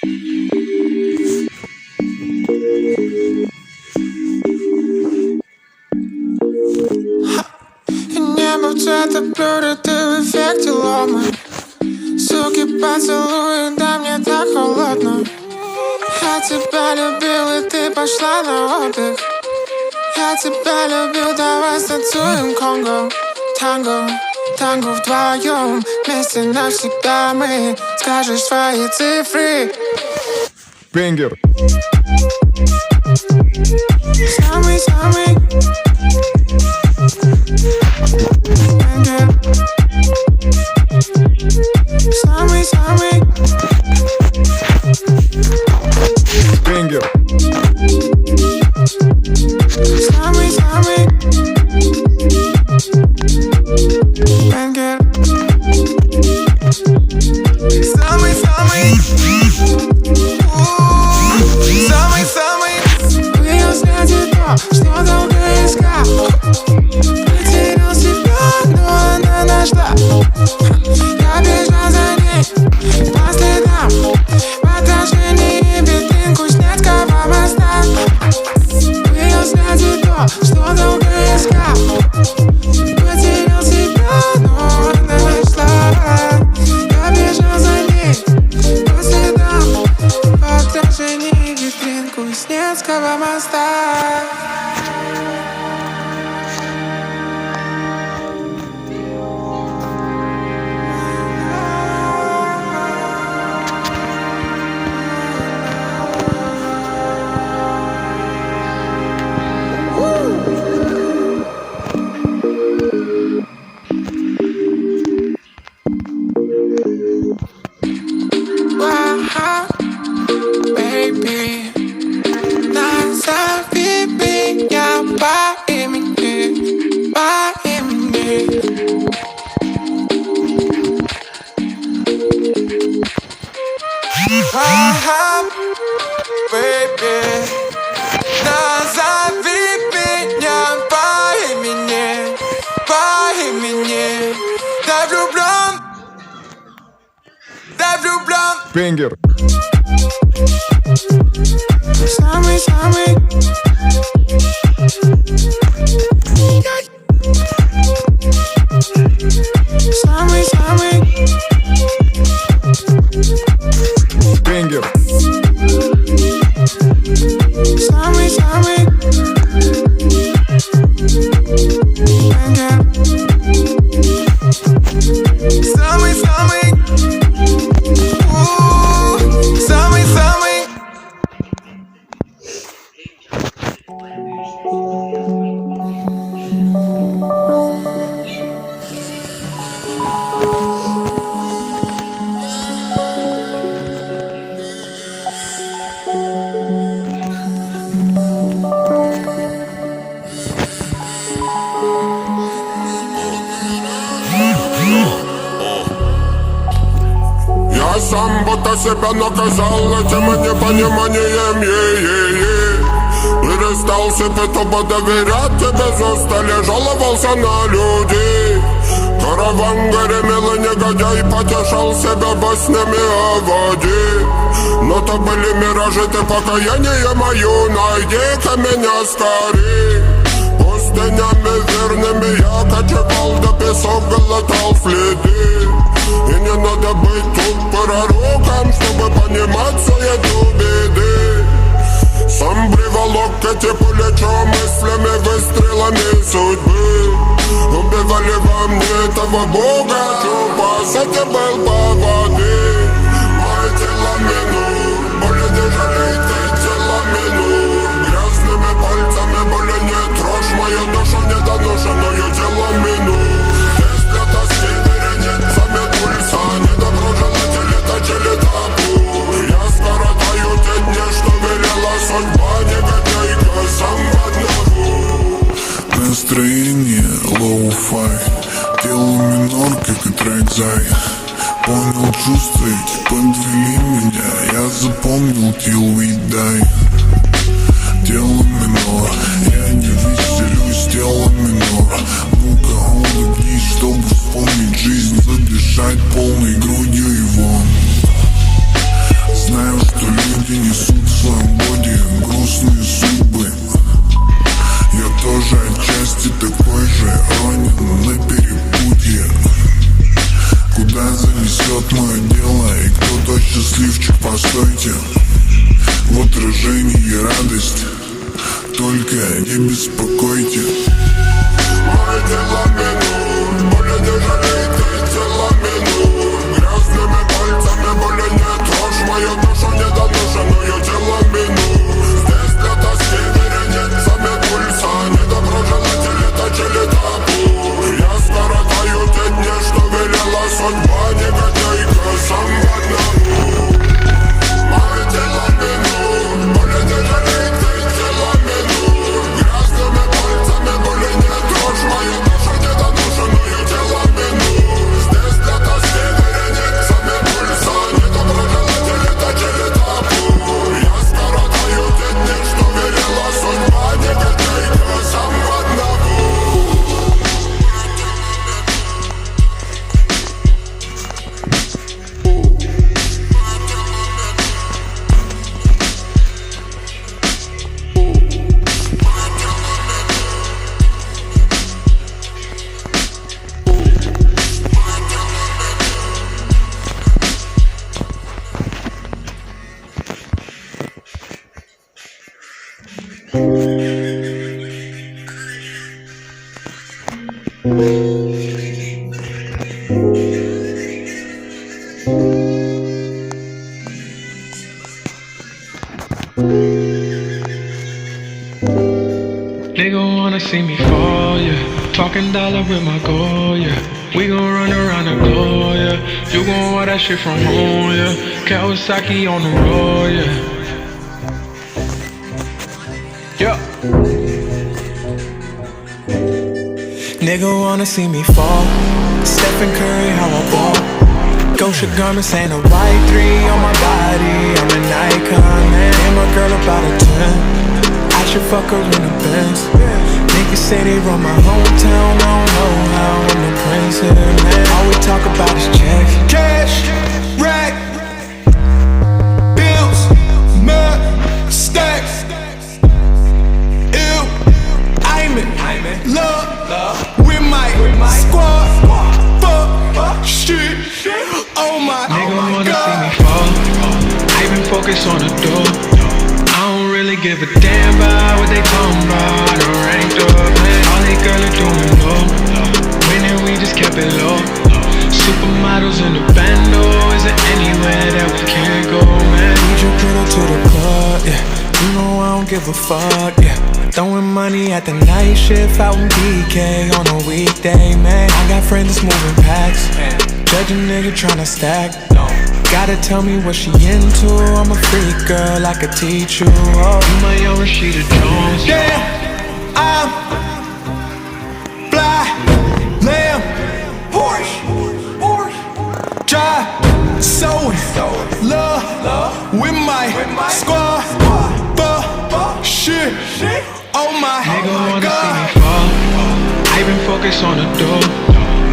Небо в цвета блюра, ты в эффекте ломы. Суки поцелуй, да мне так холодно. Я тебя любил, и ты пошла на отдых. Я тебя любил, давай станцуем конго. Танго, танго вдвоем. Вместе навсегда мы. Скажешь свои цифры. Бенгер. Самый-самый бенгер. Самый-самый Бенгер. самый-самый бенгер. Самый-самый самый-самый. Увидел свете то, что долго искал. Потерял себя, но она нашла. Я бежал за ней по следам. В отражении витрин Кузнецкого моста. Увидел свете то, что долго искал. Потерял себя, но она нашла. Я бежал за ней по следам. В отражении витрин Кузнецкого моста. Baby, назови меня по имени, по имени. Baby, назови меня по имени, по имени. Да влюблен, да влюблен. Бенгер. Самый-самый самый-самый Бенгер. самый-самый бенгер. Самый-самый самый-самый. Я сам будто себя наказал этим непониманием, перестал себе тупо доверять, и без устали жаловался на людей. Караван гремел, и негодяй потешал себя баснями о воде. Но то были миражи, ты покаяние мою, найди-ка меня скорей. Пустынями верными я кочевал, да песок глотал следы. И не надо быть тут пророком, чтобы понимать суету беды. Сам приволок эти пулечо мыслями, выстрелами судьбы. Убивали во мне этого бога, чупа, с этим был поводы. Мое тело минур, боли не жалей, ты тело минур. Грязными пальцами боли не трожь, мою душу недоношенную тело минур. Если тоски веренет, сами пульса, недоброжелатели точили табу. Я скоротаю те дни, что велела судьба, негодяйка, сам в одного. Настроение лоу-фай, делаю минор, как и трек Зай. Понял чувства эти, подвели меня, я запомнил till we die. Делаю минор, я не веселюсь, делаю минор. Ну-ка улыбнись, чтобы вспомнить жизнь, задышать полной грудью и вон. Знаю, что счастливчик, постойте. В отражении радость, только не беспокойте. Мои дела минут, боли не жалей, ты тела минут. Грязными пальцами боли не трожь, мою душу недоношенную тело минут. Здесь для тоски вереницами пульса, недоброжелатели точили табу. Я скоротаю те дни, что велела судьба, негодяйка, сам в одному. Мои дела минут, боли не жалей, ты тела минут. Грязными пальцами боли не трожь, мою душу недоношенную тело минут. Здесь для тоски вереницами пульса, недоброжелатели точили табу. Я скоротаю те дни, что велела судьба, негодяйка, сам в одному. Nigga wanna see me fall, yeah. Talking dollar with my goal, yeah. We gon' run around the globe, yeah. You gon' want that shit from home, yeah. Kawasaki on the road, yeah. Yeah. Nigga wanna see me fall. Stephen Curry, how I ball. Gosha garments ain't a white 3 on my body. I'm an icon, man. And my girl about a 10. I should fuck her in the Benz. Niggas say they run my hometown, I don't know how I'm the prince here, man. All we talk about is checks. Cash, rack, bills, mud, stacks. Ew, I'm in love with my squad. Fuck, shit, oh my god. Nigga wanna see me fall. I been focused on the door. I don't really give a damn about what they talking about. I done ranked up, man. All they girls are doing low. Winning, we just kept it low. Supermodels in the bando. Is there anywhere that we can't go, man? Need your girl to the club, yeah. You know I don't give a fuck, yeah. Throwing money at the night shift out in BK on a weekday, man. I got friends that's moving packs. Judge a nigga tryna stack. Gotta tell me what she into. I'm a freak girl, I could teach you. Oh, you my young Rashida Jones. Yeah, I'm fly, lamb, Porsche, drive, sewing, love with my squad. Fuck, shit, oh my god. Nigga wanna see me fall. I been focused on the door.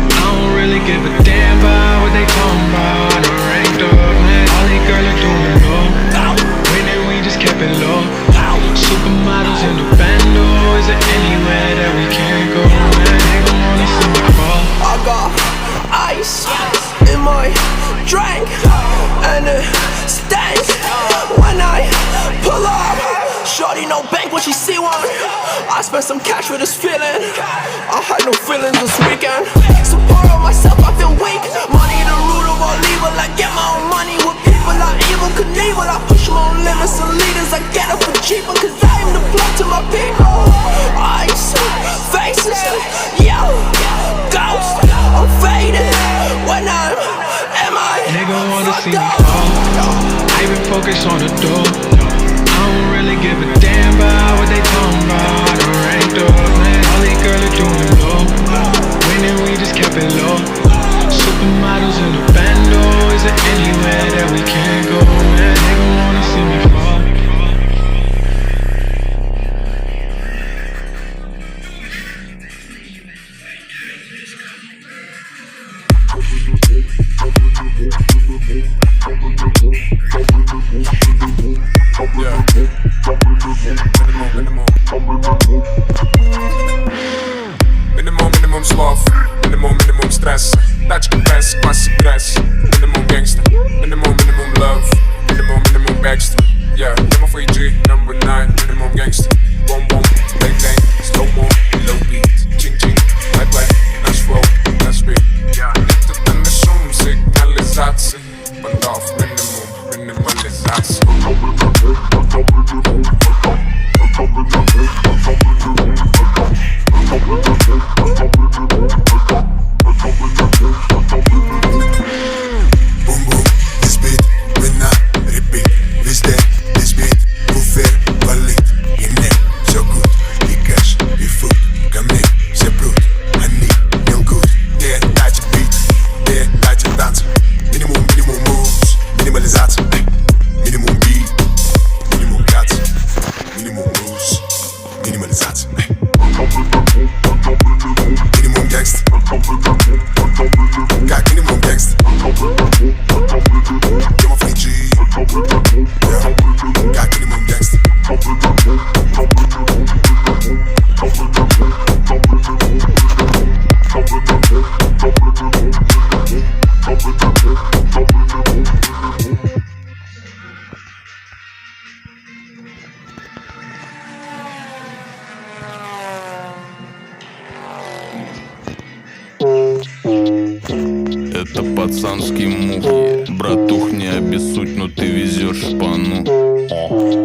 I don't really give a damn about what they talking about. I done ranked up, man. All they girls are doing low. Winning, we just kept it low. Supermodels in the bando. Is there anywhere that we can't go, man? They gon' wanna see me fall. I got ice in my drink, and it stinks when I pull up. Shorty no bank when she see one. I spent some cash for this feeling. I had no feelings this weekend. Support on myself, I feel weak. Money the root of all evil. I get my own money with people I evil Knievel. I push my own limits and leaders. I get it for cheaper, cause I am the plug to my people. Ice, faces, yo, ghost. I'm faded when I'm Nigga wanna see me fall. I been focused on the door. I don't really give a damn about what they talking about. I done ranked up, man. All these girls are doing low. Winning, we just kept it low. Supermodels in the bando. Is there anywhere that we can't go, man? Nigga wanna see me fall. Minimum слов, minimum стресса. Тачка без, классик дресс. Minimum gangsta, minimum love. 3G, number 9, minimum gangster. Boom boom, bang bang, slow mo, low beat. Ching ching, play play, let's roll, let's be. Это на шум сигнализации. Бандов, минимализация. Бум-бум, this beat, мы на repeat. Везде this beat, буфер валит. И мне все good, и кэш, и фуд. Ко мне все прут, они не лгут. Где дача бит, где дача танца. Минимум moves, минимализация. Минимум бит, минимум кац. Минимум moves, минимализация. Минимум гангстер. Как минимум гангстер. You're my 3G. Yeah. Как минимум гангстер. Это пацанские мухи. Братух, не обессудь, но ты везешь шпану.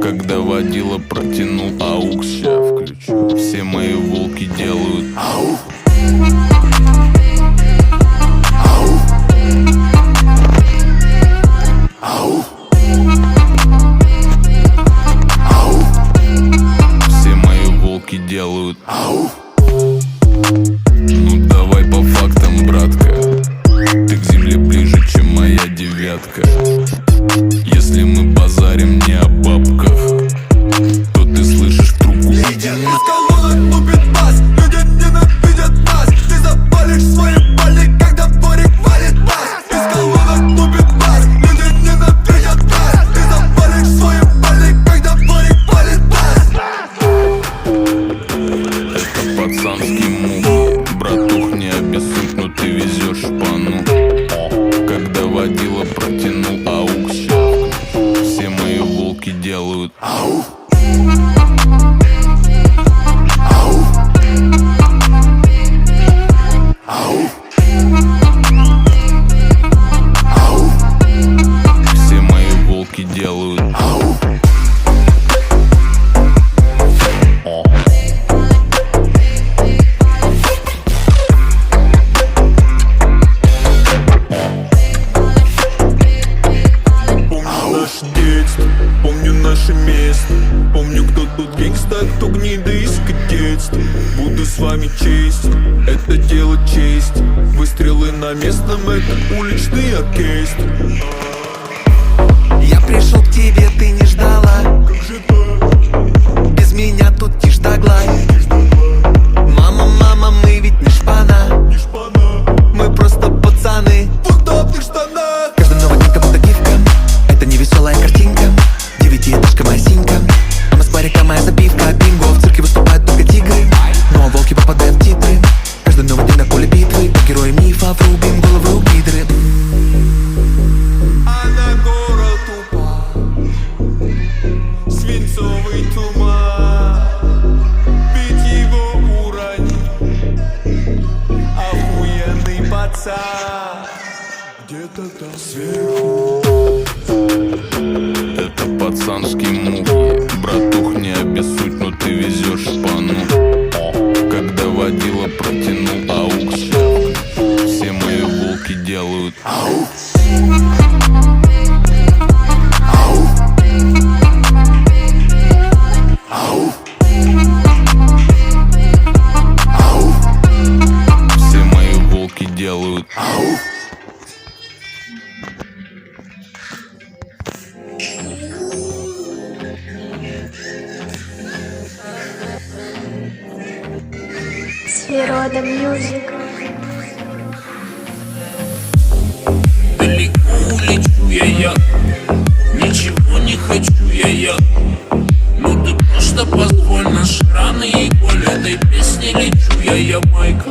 Когда водила протянул аукс, ща включу. Все мои волки делают ау. Ау. Ау. Все мои волки делают ау. Ну давай по фактам, братка. Ты к земле ближе, чем моя девятка. Если мы базарим не о бабках, то ты слышишь в трубку. Из колонок тупит бас, люди ненавидят нас. Ты запалишь свои пали, когда дворик валит нас. Из колонок тупит бас, люди ненавидят нас. Ты запалишь свои пали, когда дворик валит нас. Это пацанские мухи. Братух, не обессудь, но ты везешь шпану. Когда водила протянул аукс, все мои волки делают ау. Ау. Ау. Ау. Все мои волки делают ау. Помню наше место. Помню, кто тут гангста, кто гнида из кадетства. Буду с вами честь, это дело честь. Выстрелы на местном, это уличный оркестр. Я пришел к тебе, ты не ждала. Без меня тут тишь да гладь. Мама, мама, мы ведь не шпана. Мы просто пацаны в удобных штанах. Каждый новый день как будто гифка. Это не веселая картинка. Девятиэтажка моя синька. Мама с парика моя запивка. Бинго, в цирке выступают только тигры. Но волки попадают в титры. Каждый новый день на поле битвы. По героям мифа врубим головы у гидры. Она город упал, свинцовый туман. Бить его уронил охуенный пацан. Где-то там сверху. Это пацанские мухи. Братух, не обессудь, но ты везешь шпану. Когда водила протянул аукс, все мои волки делают ау. Ау. Ау. Ау. Все мои волки делают ау. Свирода Мьюзик. Далеко улечу я, ничего не хочу я. Ну ты просто позволь, наши раны и боль этой песни лечу я, Майка.